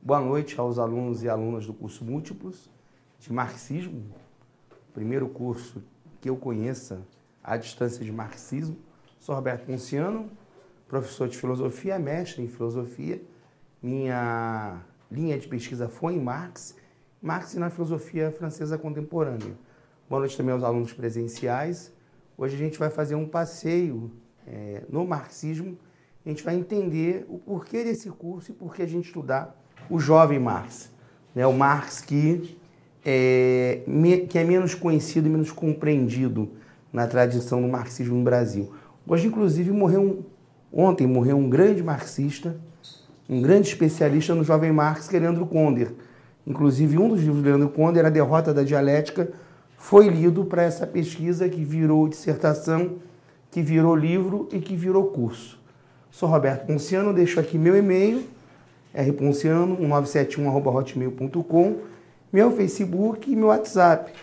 Boa noite aos alunos e alunas do curso Múltiplos de Marxismo, primeiro curso que eu conheça à distância de marxismo. Sou Roberto Ponciano, professor de filosofia, mestre em filosofia. Minha linha de pesquisa foi em Marx e na filosofia francesa contemporânea. Boa noite também aos alunos presenciais. Hoje a gente vai fazer um passeio no marxismo. A gente vai entender o porquê desse curso e por que a gente estudar o jovem Marx, né? O Marx que é menos conhecido e menos compreendido na tradição do marxismo no Brasil. Hoje, inclusive, ontem morreu um grande marxista, um grande especialista no jovem Marx, que é Leandro Conder. Inclusive, um dos livros de Leandro Conder, A Derrota da Dialética, foi lido para essa pesquisa que virou dissertação, que virou livro e que virou curso. Sou Roberto Ponciano, deixo aqui meu e-mail, rponciano1971@hotmail.com, meu Facebook e meu WhatsApp.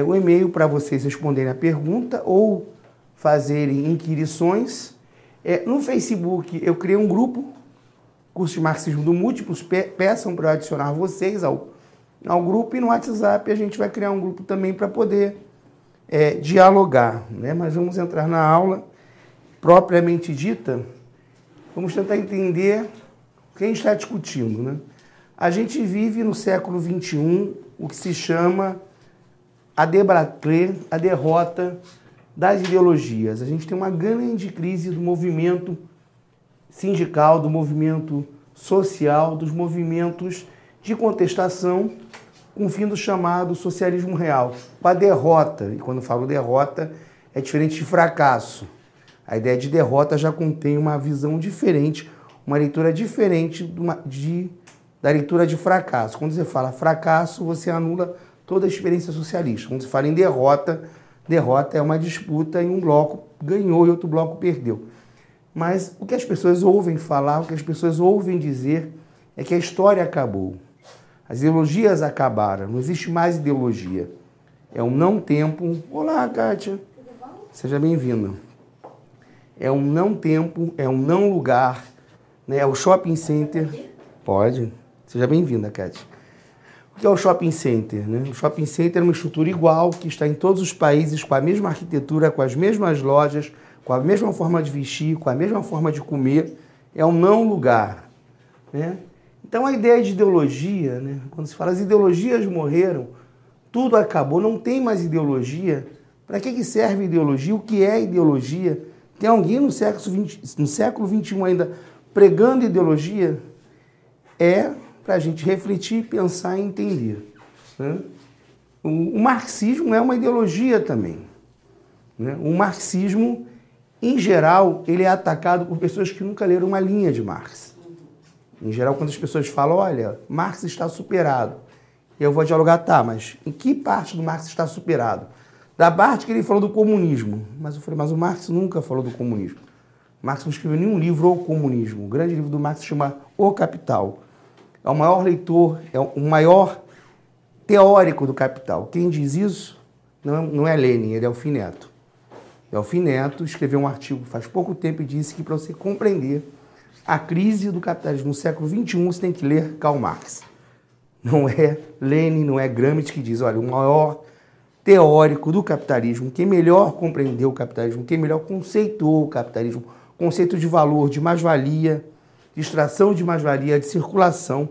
O e-mail para vocês responderem a pergunta ou fazerem inquirições. No Facebook eu criei um grupo, curso de Marxismo do Múltiplos, peçam para eu adicionar vocês ao grupo, e no WhatsApp a gente vai criar um grupo também para poder dialogar, né? Mas vamos entrar na aula propriamente dita. Vamos tentar entender o que a gente está discutindo, né? A gente vive no século XXI o que se chama a débâcle, a derrota das ideologias. A gente tem uma grande crise do movimento sindical, do movimento social, dos movimentos de contestação, com o fim do chamado socialismo real. Com a derrota, e quando eu falo derrota, é diferente de fracasso. A ideia de derrota já contém uma visão diferente, uma leitura diferente da leitura de fracasso. Quando você fala fracasso, você anula toda a experiência socialista. Quando você fala em derrota, derrota é uma disputa em um bloco ganhou e outro bloco perdeu. Mas o que as pessoas ouvem falar, o que as pessoas ouvem dizer é que a história acabou. As ideologias acabaram, não existe mais ideologia. É um não tempo. Olá, Kátia. Seja bem-vinda. É um não tempo, é um não lugar, né? É o shopping center. Pode. Seja bem-vinda, Kátia. O que é o shopping center, né? O shopping center é uma estrutura igual que está em todos os países, com a mesma arquitetura, com as mesmas lojas, com a mesma forma de vestir, com a mesma forma de comer. É um não lugar, né? Então a ideia de ideologia, né? Quando se fala as ideologias morreram, tudo acabou, não tem mais ideologia. Para que serve ideologia? O que é ideologia? Tem alguém no século XXI ainda pregando ideologia? Para a gente refletir, pensar e entender, né? O marxismo é uma ideologia também, né? O marxismo, em geral, ele é atacado por pessoas que nunca leram uma linha de Marx. Em geral, quando as pessoas falam, olha, Marx está superado, eu vou dialogar, tá, mas em que parte do Marx está superado? Da parte que ele falou do comunismo. Mas eu falei, mas o Marx nunca falou do comunismo. Marx não escreveu nenhum livro O Comunismo. O grande livro do Marx se chama O Capital. É o maior leitor, é o maior teórico do Capital. Quem diz isso não é Lenin, é Delfim Neto. Delfim Neto escreveu um artigo faz pouco tempo e disse que para você compreender a crise do capitalismo no século XXI, você tem que ler Karl Marx. Não é Lenin, não é Gramsci que diz, olha, o maior teórico do capitalismo, quem melhor compreendeu o capitalismo, quem melhor conceituou o capitalismo, conceito de valor, de mais-valia, de extração de mais-valia, de circulação,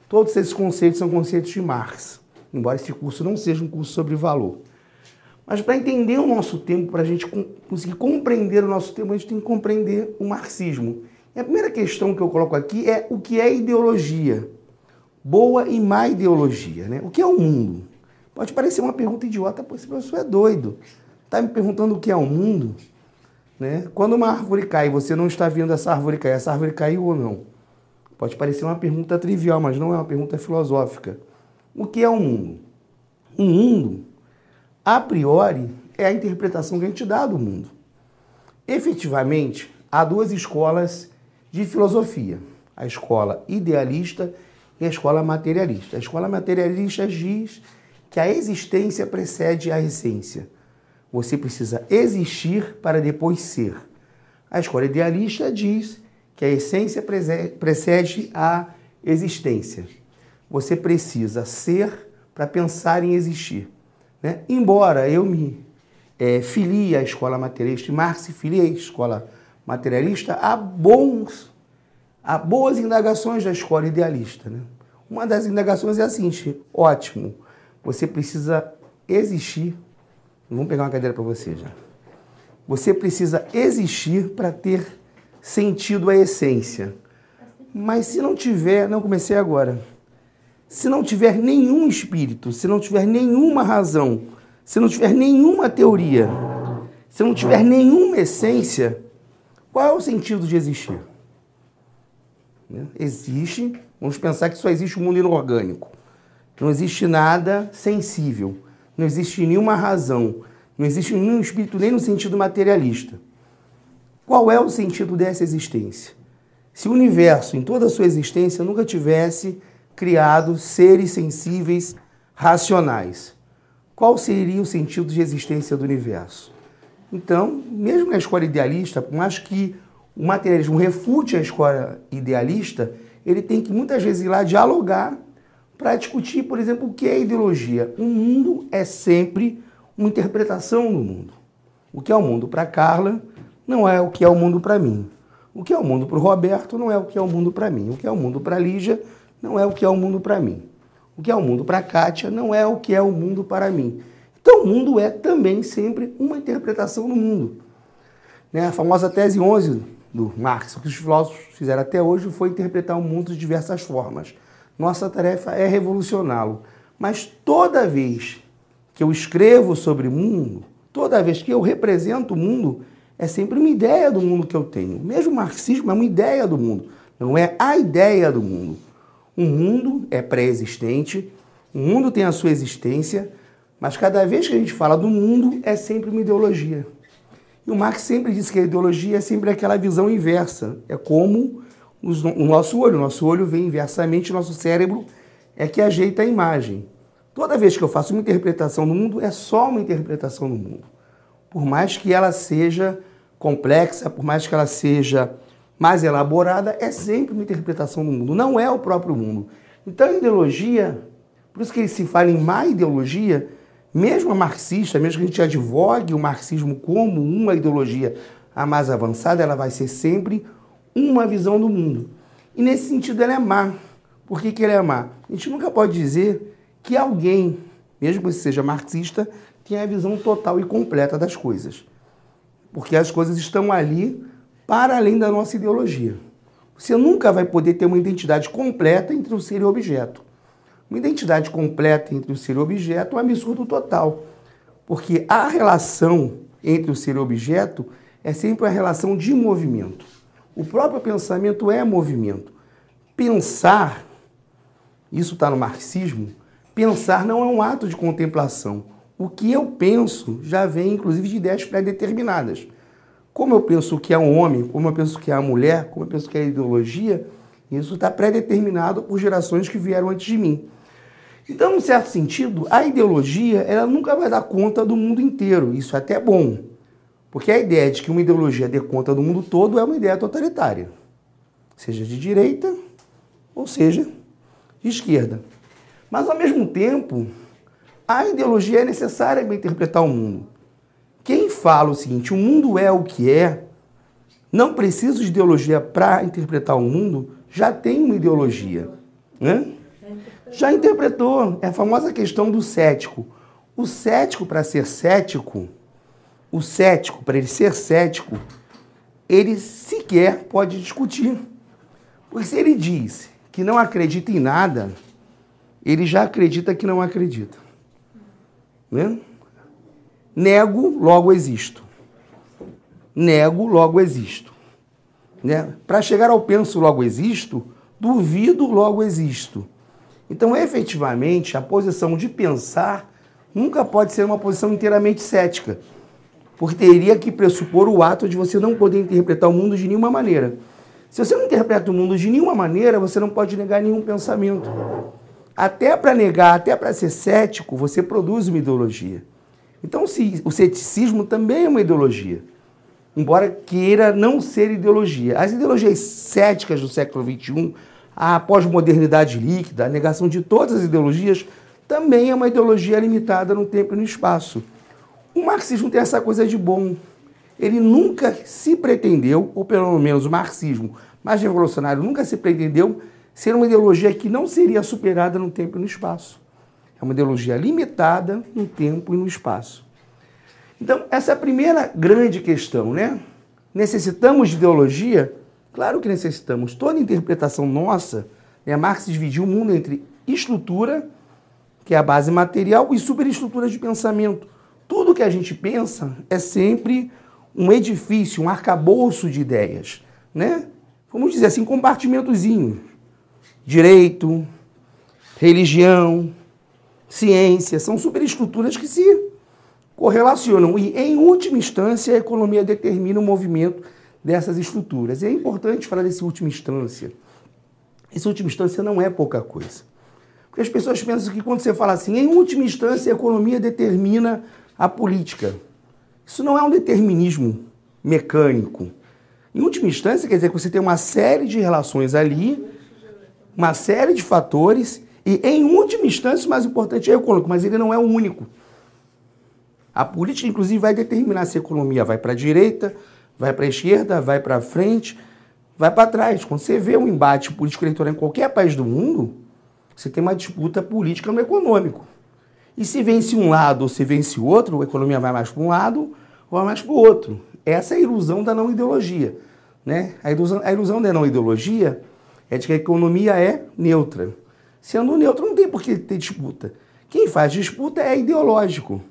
todos esses conceitos são conceitos de Marx, embora esse curso não seja um curso sobre valor. Mas para entender o nosso tempo, para a gente conseguir compreender o nosso tempo, a gente tem que compreender o marxismo. E a primeira questão que eu coloco aqui é o que é ideologia? Boa e má ideologia, né? O que é o mundo? Pode parecer uma pergunta idiota, pô, esse professor é doido. Está me perguntando o que é o mundo? Né? Quando uma árvore cai, você não está vendo essa árvore caiu ou não? Pode parecer uma pergunta trivial, mas não é uma pergunta filosófica. O que é o mundo? O mundo, a priori, é a interpretação que a gente dá do mundo. Efetivamente, há duas escolas de filosofia. A escola idealista e a escola materialista. A escola materialista diz que a existência precede a essência. Você precisa existir para depois ser. A escola idealista diz que a essência precede a existência. Você precisa ser para pensar em existir, né? Embora eu me filie à escola materialista e Marx se filie à escola materialista, há boas indagações da escola idealista, né? Uma das indagações é a seguinte: ótimo, você precisa existir. Vamos pegar uma cadeira para você já. Você precisa existir para ter sentido a essência. Mas se não tiver, não comecei agora. Se não tiver nenhum espírito, se não tiver nenhuma razão, se não tiver nenhuma teoria, se não tiver nenhuma essência, qual é o sentido de existir? Existe, vamos pensar que só existe o mundo inorgânico. Não existe nada sensível, não existe nenhuma razão, não existe nenhum espírito nem no sentido materialista. Qual é o sentido dessa existência? Se o universo, em toda a sua existência, nunca tivesse criado seres sensíveis, racionais, qual seria o sentido de existência do universo? Então, mesmo na escola idealista, por mais que o materialismo refute a escola idealista, ele tem que muitas vezes ir lá dialogar para discutir, por exemplo, o que é ideologia. O mundo é sempre uma interpretação do mundo. O que é o mundo para Carla não é o que é o mundo para mim. O que é o mundo para o Roberto não é o que é o mundo para mim. O que é o mundo para a Lígia não é o que é o mundo para mim. O que é o mundo para a Kátia não é o que é o mundo para mim. Então o mundo é também sempre uma interpretação do mundo. A famosa tese 11 do Marx, o que os filósofos fizeram até hoje foi interpretar o mundo de diversas formas. Nossa tarefa é revolucioná-lo. Mas toda vez que eu escrevo sobre o mundo, toda vez que eu represento o mundo, é sempre uma ideia do mundo que eu tenho. Mesmo o marxismo é uma ideia do mundo, não é a ideia do mundo. O mundo é pré-existente, o mundo tem a sua existência, mas cada vez que a gente fala do mundo, é sempre uma ideologia. E o Marx sempre disse que a ideologia é sempre aquela visão inversa. É como o nosso olho vem inversamente, o nosso cérebro é que ajeita a imagem. Toda vez que eu faço uma interpretação do mundo, é só uma interpretação do mundo. Por mais que ela seja complexa, por mais que ela seja mais elaborada, é sempre uma interpretação do mundo, não é o próprio mundo. Então a ideologia, por isso que se fala em má ideologia, mesmo a marxista, mesmo que a gente advogue o marxismo como uma ideologia a mais avançada, ela vai ser sempre uma visão do mundo. E nesse sentido ela é má. Por que ela é má? A gente nunca pode dizer que alguém, mesmo que seja marxista, tenha a visão total e completa das coisas. Porque as coisas estão ali para além da nossa ideologia. Você nunca vai poder ter uma identidade completa entre o ser e o objeto. Uma identidade completa entre o ser e o objeto é um absurdo total. Porque a relação entre o ser e o objeto é sempre uma relação de movimento. O próprio pensamento é movimento. Pensar, isso está no marxismo, pensar não é um ato de contemplação. O que eu penso já vem, inclusive, de ideias pré-determinadas. Como eu penso que é um homem, como eu penso que é a mulher, como eu penso que é a ideologia, isso está pré-determinado por gerações que vieram antes de mim. Então, num certo sentido, a ideologia ela nunca vai dar conta do mundo inteiro. Isso é até bom. Porque a ideia de que uma ideologia dê conta do mundo todo é uma ideia totalitária. Seja de direita ou seja de esquerda. Mas, ao mesmo tempo, a ideologia é necessária para interpretar o mundo. Quem fala o seguinte, o mundo é o que é, não preciso de ideologia para interpretar o mundo, já tem uma ideologia. Né? Já interpretou. É a famosa questão do cético. O cético, para ser cético, o cético, para ele ser cético, ele sequer pode discutir. Porque se ele diz que não acredita em nada, ele já acredita que não acredita. Né? Nego, logo existo. Nego, logo existo. Né? Para chegar ao penso, logo existo, duvido, logo existo. Então, efetivamente, a posição de pensar nunca pode ser uma posição inteiramente cética, porque teria que pressupor o ato de você não poder interpretar o mundo de nenhuma maneira. Se você não interpreta o mundo de nenhuma maneira, você não pode negar nenhum pensamento. Até para negar, até para ser cético, você produz uma ideologia. Então, o ceticismo também é uma ideologia, embora queira não ser ideologia. As ideologias céticas do século XXI, a pós-modernidade líquida, a negação de todas as ideologias, também é uma ideologia limitada no tempo e no espaço. O marxismo tem essa coisa de bom. Ele nunca se pretendeu, ou pelo menos o marxismo mais revolucionário, nunca se pretendeu ser uma ideologia que não seria superada no tempo e no espaço. É uma ideologia limitada no tempo e no espaço. Então, essa é a primeira grande questão, né? Necessitamos de ideologia? Claro que necessitamos. Toda interpretação nossa, né? Marx dividiu o mundo entre estrutura, que é a base material, e superestrutura de pensamento. Tudo que a gente pensa é sempre um edifício, um arcabouço de ideias, né? Vamos dizer assim, compartimentozinho. Direito, religião, ciência, são superestruturas que se correlacionam. E, em última instância, a economia determina o movimento dessas estruturas. E é importante falar desse última instância. Esse última instância não é pouca coisa. Porque as pessoas pensam que quando você fala assim, em última instância, a economia determina a política. Isso não é um determinismo mecânico. Em última instância, quer dizer que você tem uma série de relações ali, uma série de fatores, e em última instância o mais importante é o econômico, mas ele não é o único. A política, inclusive, vai determinar se a economia vai para a direita, vai para a esquerda, vai para frente, vai para trás. Quando você vê um embate político-eleitoral em qualquer país do mundo, você tem uma disputa política no econômico. E se vence um lado ou se vence o outro, a economia vai mais para um lado ou vai mais para o outro. Essa é a ilusão da não ideologia, né? A ilusão da não ideologia é de que a economia é neutra. Sendo neutra, não tem por que ter disputa. Quem faz disputa é ideológico.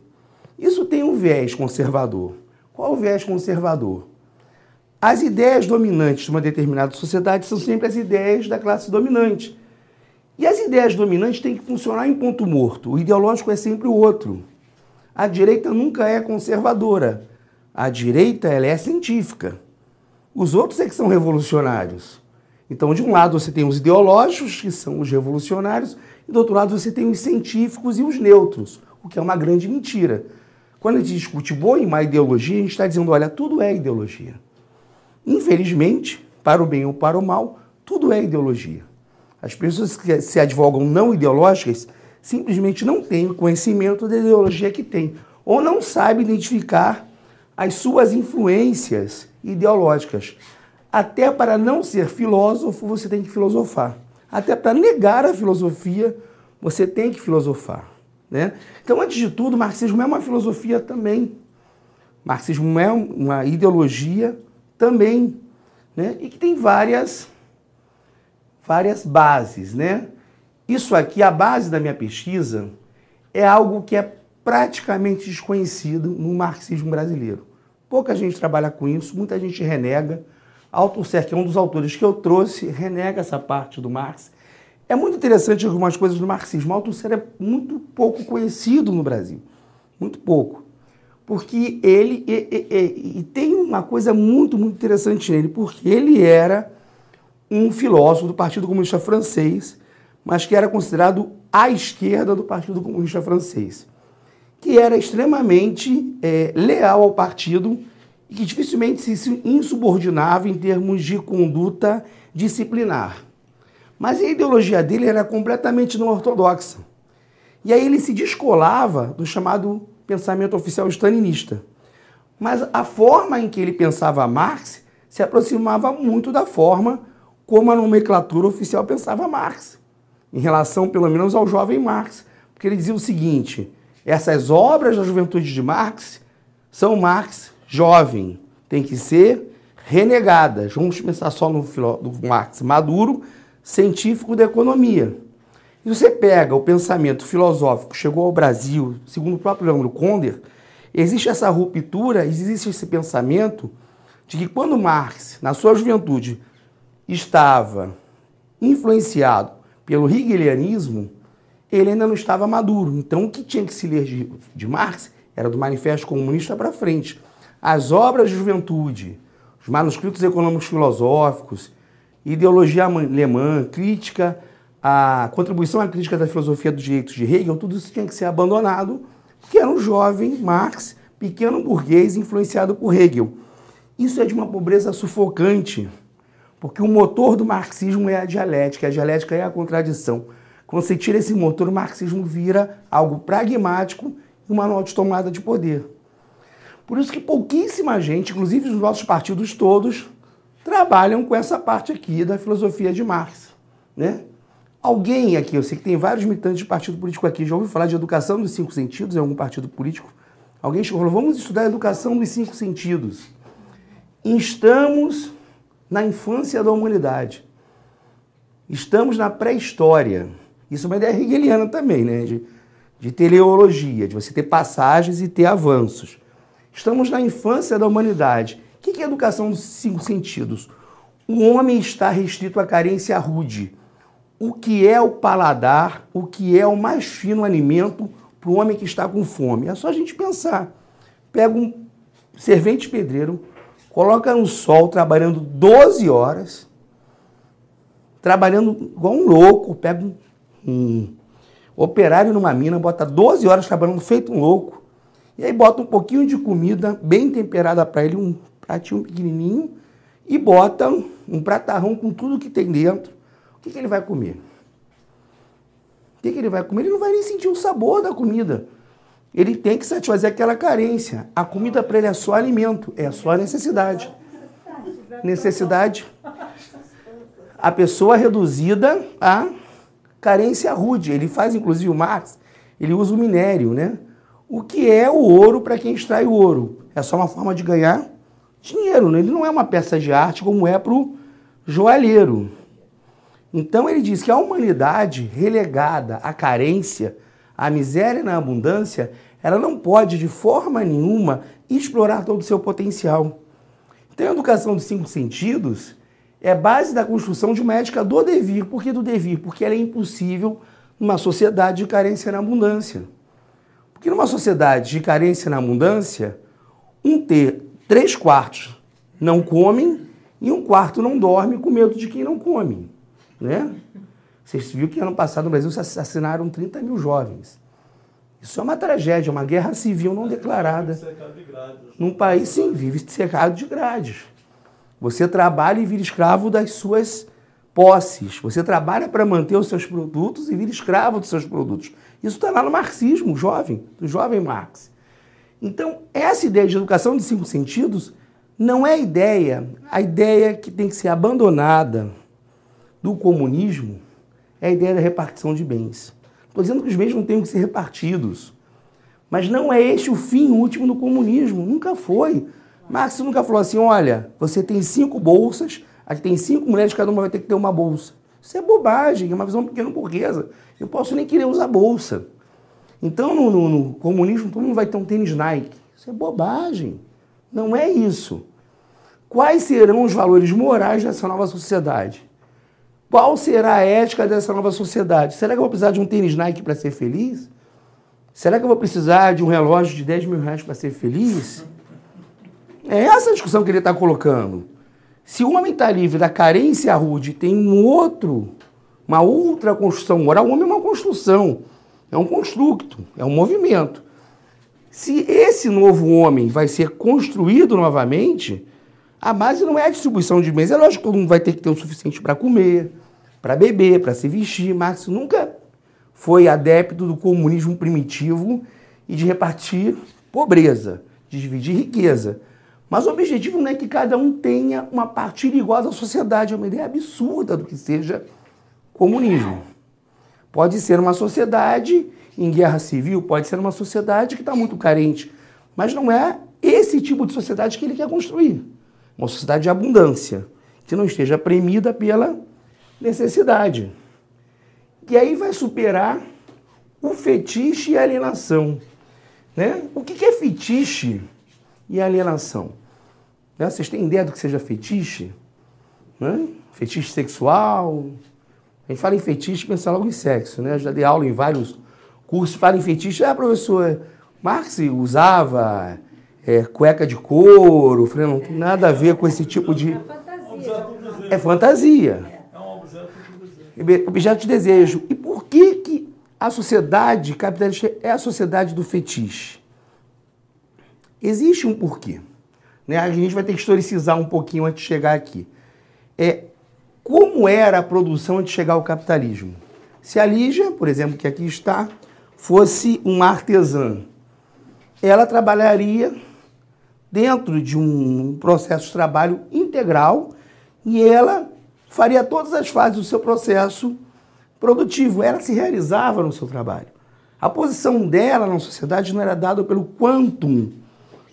Isso tem um viés conservador. Qual o viés conservador? As ideias dominantes de uma determinada sociedade são sempre as ideias da classe dominante. E as ideias dominantes têm que funcionar em ponto morto. O ideológico é sempre o outro. A direita nunca é conservadora. A direita, ela é científica. Os outros é que são revolucionários. Então, de um lado você tem os ideológicos, que são os revolucionários, e do outro lado você tem os científicos e os neutros, o que é uma grande mentira. Quando a gente discute boa e má ideologia, a gente está dizendo, olha, tudo é ideologia. Infelizmente, para o bem ou para o mal, tudo é ideologia. As pessoas que se advogam não ideológicas simplesmente não têm o conhecimento da ideologia que têm, ou não sabem identificar as suas influências ideológicas. Até para não ser filósofo, você tem que filosofar. Até para negar a filosofia, você tem que filosofar, né? Então, antes de tudo, o marxismo é uma filosofia também. O marxismo é uma ideologia também, né? E que tem várias bases, né? Isso aqui, a base da minha pesquisa, é algo que é praticamente desconhecido no marxismo brasileiro. Pouca gente trabalha com isso, muita gente renega. Althusser, que é um dos autores que eu trouxe, renega essa parte do Marx. É muito interessante algumas coisas do marxismo. Althusser é muito pouco conhecido no Brasil. Muito pouco. Porque ele e tem uma coisa muito, muito interessante nele, porque ele era um filósofo do Partido Comunista Francês, mas que era considerado à esquerda do Partido Comunista Francês, que era extremamente leal ao partido e que dificilmente se insubordinava em termos de conduta disciplinar. Mas a ideologia dele era completamente não ortodoxa. E aí ele se descolava do chamado pensamento oficial stalinista. Mas a forma em que ele pensava Marx se aproximava muito da forma como a nomenclatura oficial pensava Marx, em relação, pelo menos, ao jovem Marx. Porque ele dizia o seguinte, essas obras da juventude de Marx são Marx jovem, tem que ser renegadas. Vamos pensar só no Marx maduro, científico da economia. E você pega o pensamento filosófico que chegou ao Brasil, segundo o próprio Leandro Konder, existe essa ruptura, existe esse pensamento de que quando Marx, na sua juventude, estava influenciado pelo hegelianismo, ele ainda não estava maduro. Então, o que tinha que se ler de Marx era do Manifesto Comunista para frente. As obras de juventude, os manuscritos econômicos filosóficos, ideologia alemã, crítica, a contribuição à crítica da filosofia dos direitos de Hegel, tudo isso tinha que ser abandonado que era um jovem Marx, pequeno burguês, influenciado por Hegel. Isso é de uma pobreza sufocante, porque o motor do marxismo é a dialética é a contradição. Quando você tira esse motor, o marxismo vira algo pragmático e uma nova tomada de poder. Por isso que pouquíssima gente, inclusive os nossos partidos todos, trabalham com essa parte aqui da filosofia de Marx, né? Alguém aqui, eu sei que tem vários militantes de partido político aqui, já ouviu falar de educação dos 5 sentidos em algum partido político? Alguém chegou e falou, vamos estudar a educação dos 5 sentidos. Estamos na infância da humanidade. Estamos na pré-história. Isso é uma ideia hegeliana também, né? De teleologia, de você ter passagens e ter avanços. Estamos na infância da humanidade. O que é a educação dos 5 sentidos? O homem está restrito à carência rude. O que é o paladar, o que é o mais fino alimento para o homem que está com fome? É só a gente pensar. Pega um servente pedreiro, coloca no sol trabalhando 12 horas, trabalhando igual um louco, pega um operário numa mina, bota 12 horas trabalhando feito um louco, e aí bota um pouquinho de comida bem temperada para ele, um pratinho pequenininho, e bota um pratarrão com tudo que tem dentro. O que ele vai comer? O que ele vai comer? Ele não vai nem sentir o sabor da comida. Ele tem que satisfazer aquela carência. A comida para ele é só alimento, é só necessidade. Necessidade. A pessoa reduzida a carência rude. Ele faz, inclusive, o Marx, ele usa o minério, né? O que é o ouro para quem extrai o ouro? É só uma forma de ganhar dinheiro, né? Ele não é uma peça de arte como é para o joalheiro. Então ele diz que a humanidade relegada à carência, à miséria e na abundância, ela não pode de forma nenhuma explorar todo o seu potencial. Então a educação dos 5 sentidos é base da construção de uma ética do devir. Por que do devir? Porque ela é impossível numa sociedade de carência na abundância. Porque numa sociedade de carência na abundância, 3/4 não comem e 1/4 não dorme com medo de quem não come. Né? Vocês viram que ano passado no Brasil se assassinaram 30 mil jovens. Isso é uma tragédia, uma guerra civil não declarada. Num país, sim, vive cercado de grades. Você trabalha e vira escravo das suas posses. Você trabalha para manter os seus produtos e vira escravo dos seus produtos. Isso está lá no marxismo, do jovem Marx. Então, essa ideia de educação de 5 sentidos não é a ideia que tem que ser abandonada do comunismo é a ideia da repartição de bens. Estou dizendo que os bens não têm que ser repartidos. Mas não é este o fim último do comunismo. Nunca foi. Marx nunca falou assim, olha, você tem 5 bolsas, aqui tem 5 mulheres, cada uma vai ter que ter uma bolsa. Isso é bobagem, é uma visão pequena burguesa. Eu posso nem querer usar bolsa. Então, no comunismo, todo mundo vai ter um tênis Nike. Isso é bobagem. Não é isso. Quais serão os valores morais dessa nova sociedade? Qual será a ética dessa nova sociedade? Será que eu vou precisar de um tênis Nike para ser feliz? Será que eu vou precisar de um relógio de 10 mil reais para ser feliz? É essa a discussão que ele está colocando. Se o homem está livre da carência rude e tem uma outra construção moral, o homem é uma construção, é um construto, é um movimento. Se esse novo homem vai ser construído novamente, a base não é a distribuição de bens. É lógico que todo mundo vai ter que ter o suficiente para comer, para beber, para se vestir. Marx nunca foi adepto do comunismo primitivo e de repartir pobreza, de dividir riqueza. Mas o objetivo não é que cada um tenha uma partilha igual da sociedade. É uma ideia absurda do que seja comunismo. Pode ser uma sociedade em guerra civil, pode ser uma sociedade que está muito carente, mas não é esse tipo de sociedade que ele quer construir. Uma sociedade de abundância, que não esteja premida pela necessidade. E aí vai superar o fetiche e a alienação. Né? O que é fetiche e alienação? Né? Vocês têm ideia do que seja fetiche? Né? Fetiche sexual. A gente fala em fetiche, pensa logo em sexo. Né? Eu já dei aula em vários cursos, fala em fetiche. Professor, Marx usava cueca de couro. Falei, não tem nada a ver com esse tipo de... É fantasia. É um objeto de desejo. E por que a sociedade capitalista é a sociedade do fetiche. Existe um porquê, né? A gente vai ter que historicizar um pouquinho antes de chegar aqui. Como era a produção antes de chegar ao capitalismo? Se a Lígia, por exemplo, que aqui está, fosse uma artesã, ela trabalharia dentro de um processo de trabalho integral e ela faria todas as fases do seu processo produtivo. Ela se realizava no seu trabalho. A posição dela na sociedade não era dada pelo quantum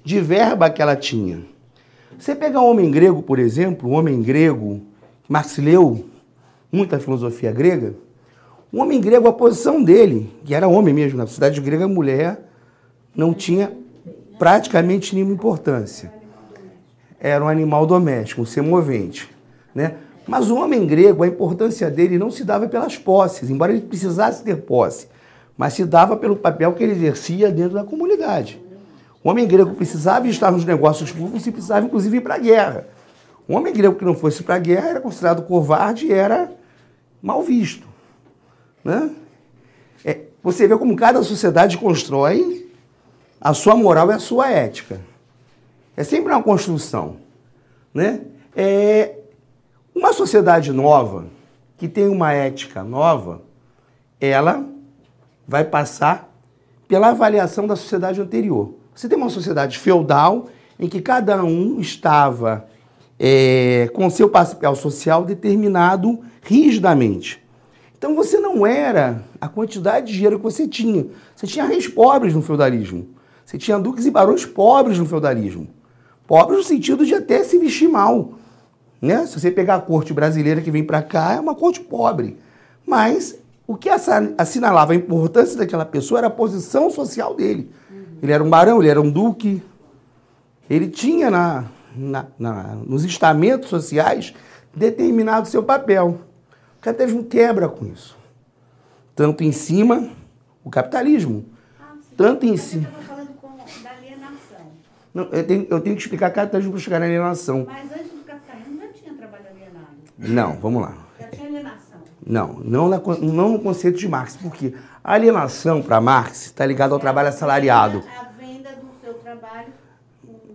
de verba que ela tinha. Você pegar o homem grego, por exemplo, o homem grego, Marx leu muita filosofia grega, o homem grego, a posição dele, que era homem mesmo, na sociedade grega a mulher não tinha praticamente nenhuma importância. Era um animal doméstico, um ser movente, né? Mas o homem grego, a importância dele não se dava pelas posses, embora ele precisasse ter posse, mas se dava pelo papel que ele exercia dentro da comunidade. O homem grego precisava estar nos negócios públicos e precisava, inclusive, ir para a guerra. O homem grego que não fosse para a guerra era considerado covarde e era mal visto, né? Você vê como cada sociedade constrói a sua moral e a sua ética. É sempre uma construção, né? Uma sociedade nova, que tem uma ética nova, ela vai passar pela avaliação da sociedade anterior. Você tem uma sociedade feudal em que cada um estava com seu papel social determinado rigidamente. Então você não era a quantidade de dinheiro que você tinha. Você tinha reis pobres no feudalismo. Você tinha duques e barões pobres no feudalismo. Pobres no sentido de até se vestir mal, né? Se você pegar a corte brasileira que vem para cá, é uma corte pobre. Mas o que assinalava a importância daquela pessoa era a posição social dele. Ele era um barão, ele era um duque. Ele tinha nos estamentos sociais determinado seu papel. O capitalismo quebra com isso. Tanto em cima, o capitalismo. Tanto em cima. Você estava falando da alienação. Não, eu tenho que explicar capitalismo para chegar na alienação. Mas antes do capitalismo já tinha trabalho alienado. Não, vamos lá. Já tinha alienação. Não no conceito de Marx, porque a alienação para Marx está ligada ao trabalho assalariado. A venda do seu trabalho.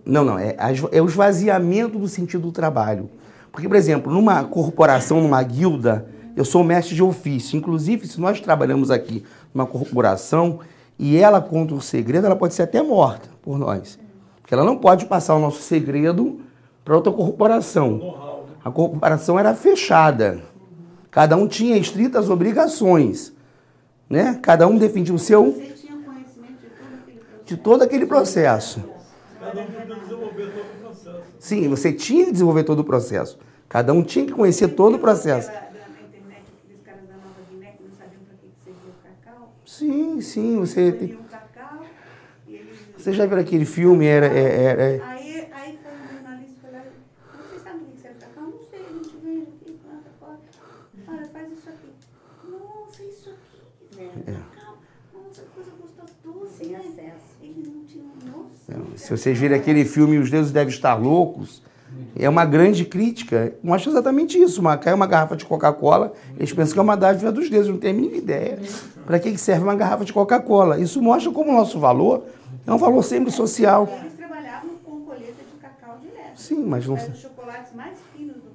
Não, é o esvaziamento do sentido do trabalho. Porque, por exemplo, numa corporação, numa guilda, eu sou mestre de ofício. Inclusive, se nós trabalhamos aqui numa corporação e ela conta o segredo, ela pode ser até morta por nós. Porque ela não pode passar o nosso segredo para outra corporação. A corporação era fechada. Cada um tinha estritas obrigações, né? Cada um defendia o seu... Você tinha conhecimento de todo aquele processo. Cada um podia desenvolver todo o processo. Sim, você tinha que desenvolver todo o processo. Cada um tinha que conhecer todo o processo. Na internet, aqueles caras da Nova Guiné que não sabiam para que servia o cacau. Sim, você tem... Colhiam cacau e eles... Você já viu aquele filme? Aí foi um jornalista e falou, você sabe o que serve cacau? Não sei, a gente vende aqui, planta, pode. Olha, faz isso aqui. Nossa, isso aqui. Cacau. Nossa, que coisa gostosa. Sem acesso. Eles não tinham noção. Se vocês virem aquele filme Os Deuses Devem Estar Loucos, é uma grande crítica. Mostra exatamente isso. Cai uma garrafa de Coca-Cola, eles pensam que é uma dádiva dos deuses, não tem a mínima ideia para que serve uma garrafa de Coca-Cola. Isso mostra como o nosso valor é um valor sempre social. Eles trabalhavam com colheita de cacau direto. Sim, mas não... Era os chocolates mais finos do